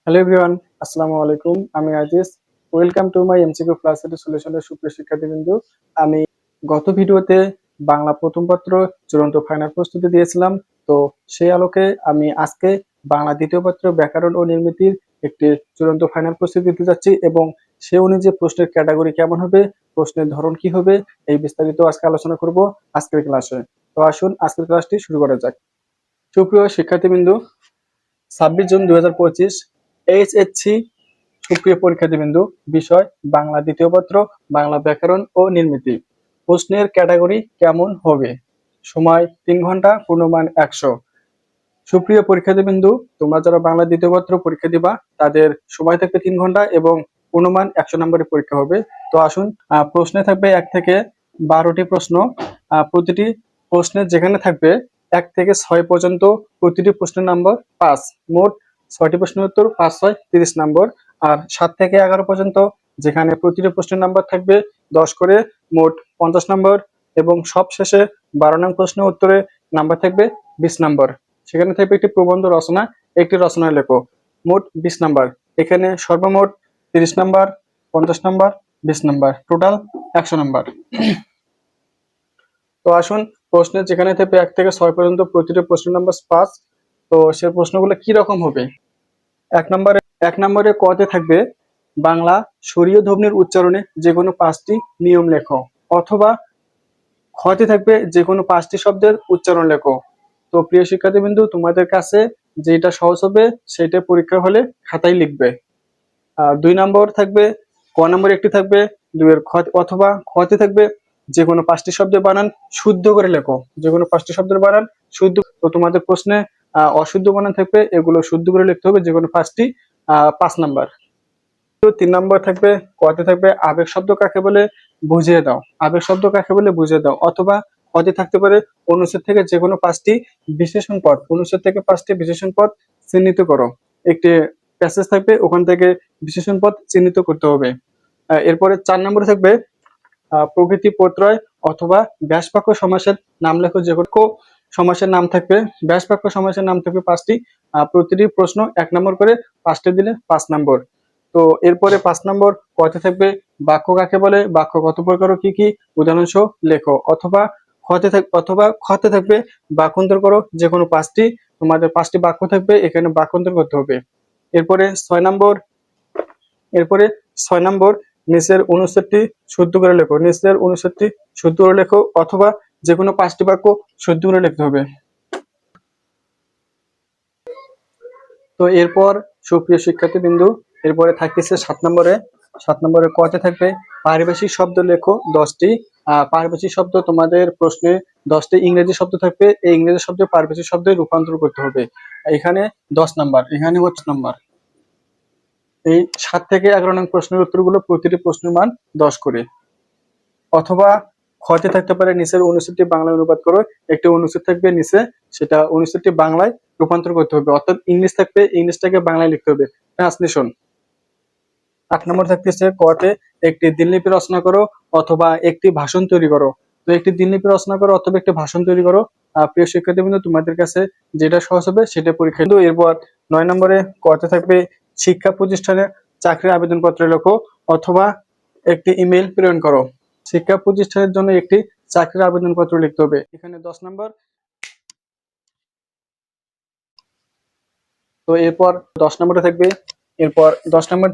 Hello everyone, আসসালামু আলাইকুম। আমি Aziz. Welcome to my MCQ class সলিউশনের সুপ্রিয় শিক্ষার্থীবৃন্দ। আমি গত ভিডিওতে বাংলা প্রথম পত্র চূড়ান্ত ফাইনাল প্রস্তুতি দিয়েছিলাম। তো সেই আলোকে আমি আজকে বাংলা দ্বিতীয় পত্র ব্যাকরণ ও নির্মিতির একটি চূড়ান্ত ফাইনাল প্রস্তুতি দিতে যাচ্ছি এবং সে অনুযায়ী প্রশ্নের ক্যাটাগরি কেমন হবে, প্রশ্নের ধরন কি হবে, এই বিস্তারিত আজকে আলোচনা করব আজকের ক্লাসে। তো আসুন আজকের ক্লাসটি শুরু করা যাক। সুপ্রিয় শিক্ষার্থীবৃন্দ, 26 জুন 2025 এইচএসসি সুপ্রিয় পরীক্ষার্থীবৃন্দ, বিষয় বাংলা দ্বিতীয় পত্র, বাংলা ব্যাকরণ ও নির্মিতি। প্রশ্নের ক্যাটাগরি কেমন হবে? সময় 3 ঘন্টা, পূর্ণমান 100। সুপ্রিয় পরীক্ষার্থীবৃন্দ, তোমরা যারা বাংলা দ্বিতীয় পত্র পরীক্ষা দিবা তাদের সময় থাকবে 3 ঘন্টা এবং পূর্ণমান 100 নম্বরের পরীক্ষা হবে। তো আসুন, প্রশ্নে থাকবে 1 থেকে 12টি প্রশ্ন। প্রতিটি প্রশ্নের যেখানে থাকবে 1 থেকে 6 পর্যন্ত, প্রতিটি প্রশ্নের নম্বর 5। মোট 6টি প্রশ্নের উত্তর 5 6 30 নম্বর। আর 7 থেকে 11 পর্যন্ত, যেখানে প্রতিটি প্রশ্নের নাম্বার থাকবে 10 করে, মোট 50 নম্বর। এবং সবশেষে 12 নং প্রশ্নের উত্তরে নাম্বার থাকবে 20 নম্বর। সেখানে থাকবে একটি প্রবন্ধ রচনা, একটি রচনা লেখো, মোট 20 নাম্বার। এখানে সর্বমোট 30 number, 50 number, 20 number, total 100 number. তো আসুন, প্রশ্নের যেখানে থাকবে 1 থেকে 6 পর্যন্ত, প্রতিটি প্রশ্নের নাম্বার 5। তো সে প্রশ্নগুলো কি রকম হবে? 1 নম্বরে কতে থাকবে বাংলা স্বরীয় ধ্বনির উচ্চারণে যে কোনো 5টি নিয়ম লেখো, অথবা খতে থাকবে যে কোনো 5টি শব্দের উচ্চারণ লেখো। তো প্রিয় শিক্ষার্থীবৃন্দ, তোমাদের কাছে যেটা সহজ হবে সেটা পরীক্ষা হলে খাতায় লিখবে। 2 নম্বর থাকবে, ক নম্বরে একটি থাকবে 2 এর অথবা খতে থাকবে যে কোনো 5টি শব্দের বানান শুদ্ধ করে লেখো, যে কোনো 5টি শব্দের বানান শুদ্ধ। তো তোমাদের প্রশ্নে অশুদ্ধ বানান থাকবে, এগুলো শুদ্ধ করে লিখতে হবে, যে কোনো 5টি। 5 নাম্বার। তো 3 নম্বর থাকবে, কতে থাকবে আবেগ শব্দ কাকে বলে বুঝিয়ে দাও, আবেগ শব্দ কাকে বলে বুঝিয়ে দাও। অথবা কতে থাকতে পারে অনুচ্ছেদ থেকে যে কোনো 5টি বিশেষণ পদ, অনুচ্ছেদ থেকে 5টি বিশেষণ পদ চিহ্নিত করো। একটি প্যাসেজ থাকবে, ওখান থেকে বিশেষণ পদ চিহ্নিত করতে হবে। এরপরে 4 নম্বরে থাকবে প্রকৃতি প্রত্যয় অথবা ব্যাসবাক্য সমাসের নাম লেখো। যে কোনো সমাসের নাম থাকবে, ব্যাসবাক্য সমাসের নাম থাকবে 5টি। প্রতিটি প্রশ্ন 1 নম্বর করে, 5টি দিলে 5 নম্বর। তো এরপরে 5 নম্বর কতে থাকবে বাক্য কাকে বলে, বাক্য কত প্রকার ও কি কি, উদাহরণ সহ লেখো। অথবা খতে থাকবে বাক্যান্তর করো, যে কোনো 5টি। তোমাদের 5টি বাক্য থাকবে, এখানে বাক্যান্তর করতে হবে। এরপরে 6 নম্বর নিচের অনুচ্ছেদটি শুদ্ধ করে লেখো, নিচের অনুচ্ছেদটি শুদ্ধ করে লেখো, অথবা যে কোনো 5টি বাক্য শুদ্ধ করে লিখতে হবে। তো এরপর সুপ্রিয় শিক্ষার্থীবৃন্দু, এরপরে থাকতেছে 7 নম্বরে কতে থাকবে পারিভাষিক শব্দ লেখো 10টি। পারিভাষিক শব্দ তোমাদের প্রশ্নে 10টি ইংরেজি শব্দ থাকবে, এই ইংরেজি শব্দ পারিভাষিক শব্দে রূপান্তর করতে হবে। এখানে 10 নাম্বার, এখানে 5 নাম্বার। এই 7 থেকে 11 নং প্রশ্নের উত্তরগুলো প্রতিটি প্রশ্নের মান 10 করে। অথবা খতে থাকতে পারে নিচের অনুচ্ছেদটি বাংলায় অনুবাদ করো, একটি অনুচ্ছেদ থাকবে নিচে, সেটা অনুচ্ছেদটি বাংলায় রূপান্তর করতে হবে। অর্থাৎ ইংলিশ থাকবে, ইংলিশটাকে বাংলায় লিখতে হবে, ট্রান্সলেশন। 8 নম্বর থাকতেছে কতে একটি দিনলিপি রচনা করো অথবা একটি ভাষণ তৈরি করো। তো একটি দিনলিপি রচনা করো অথবা একটি ভাষণ তৈরি করো। প্রিয় শিক্ষার্থীবৃন্দ, তোমাদের কাছে যেটা সহজ হবে সেটা পরীক্ষা। কিন্তু এরপর 9 নম্বরে কতে থাকবে শিক্ষা প্রতিষ্ঠানে চাকরির আবেদনপত্র লেখো, অথবা একটি ইমেল প্রেরণ করো। শিক্ষা প্রতিষ্ঠানের জন্য একটি চাকরির আবেদনপত্র লিখতে হবে, এখানে 10 নম্বর। তো এরপর 10 নম্বরে থাকবে, এরপর 10 নম্বর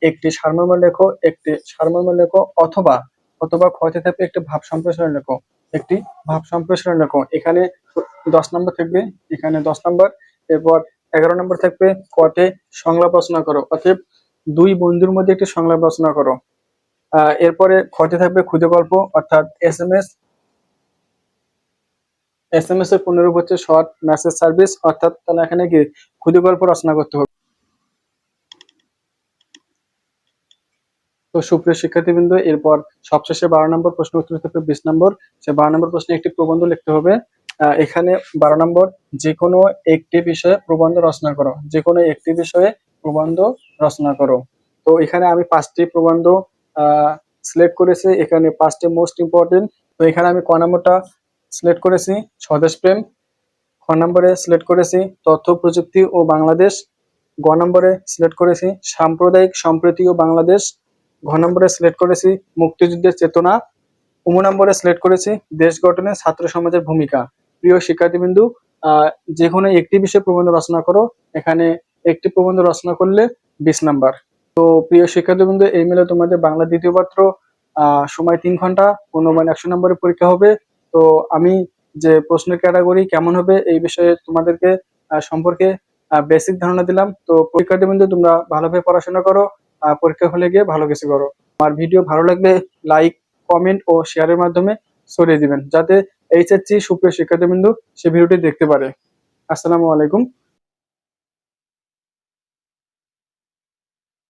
একটি সারমর্ম লেখো, একটি সারমর্ম লেখো, অথবা খতে থাকবে একটি ভাব সম্প্রসারণ লেখো, একটি ভাব সম্প্রসারণ লেখো। এখানে 10 নম্বর থাকবে, এখানে 10 নম্বর। এরপর 11 নম্বর থাকবে কতে সংলাপ রচনা করো, অতএব 2 বন্ধুর মধ্যে একটি সংলাপ রচনা করো। এরপরে খতে থাকবে ক্ষুদে গল্প, অর্থাৎ এসএমএস এর পুনরূপ হচ্ছে শর্ট মেসেজ সার্ভিস, অর্থাৎ তাহলে এখানে কি ক্ষুদে গল্প রচনা করতে হবে। তো সুপ্রিয় শিক্ষার্থীবৃন্দ, এরপর সবশেষে 12 নম্বর প্রশ্ন উত্তর থাকবে 20 নম্বর। সে 12 নম্বর প্রশ্নে একটি প্রবন্ধ লিখতে হবে। এখানে 12 নম্বর, যে কোনো একটি বিষয়ে প্রবন্ধ রচনা করো, যে কোনো একটি বিষয়ে প্রবন্ধ রচনা করো। তো এখানে আমি 5টি প্রবন্ধ সিলেক্ট করেছি, এখানে 5টি মোস্ট ইম্পর্টেন্ট। তো এখানে আমি ক নম্বরটা সিলেক্ট করেছি স্বদেশপ্রেম, খ নম্বরে সিলেক্ট করেছি তথ্য প্রযুক্তি ও বাংলাদেশ, গ নম্বরে সিলেক্ট করেছি সাম্প্রদায়িক সম্প্রীতি ও বাংলাদেশ, ঘ নম্বরে সিলেক্ট করেছি মুক্তিযুদ্ধের চেতনা, ও নম্বরে সিলেক্ট করেছি দেশ গঠনে ছাত্র সমাজের ভূমিকা। প্রিয় শিক্ষার্থীবৃন্দু, যে কোনো একটি বিষয়ে প্রবন্ধ রচনা করো। এখানে একটি প্রবন্ধ রচনা করলে 20 নাম্বার। তো প্রিয় শিক্ষার্থীবৃন্দু, এই মিলে তোমাদের বাংলা দ্বিতীয় পত্র সময় 3 ঘন্টা, পূর্ণমান 100 নম্বরের পরীক্ষা হবে। তো আমি যে প্রশ্নের ক্যাটাগরি কেমন হবে এই বিষয়ে তোমাদেরকে সম্পর্কে বেসিক ধারণা দিলাম। তো শিক্ষার্থীবৃন্দু, তোমরা ভালোভাবে পড়াশোনা করো, পরীক্ষা হলে গিয়ে ভালো কিছু করো। আমার ভিডিও ভালো লাগলে লাইক, কমেন্ট ও শেয়ারের মাধ্যমে ছড়িয়ে দিবেন, যাতে এইচএসসি সুপ্রিয় শিক্ষার্থীবৃন্দু সে ভিডিওটি দেখতে পারে। আসসালামু আলাইকুম।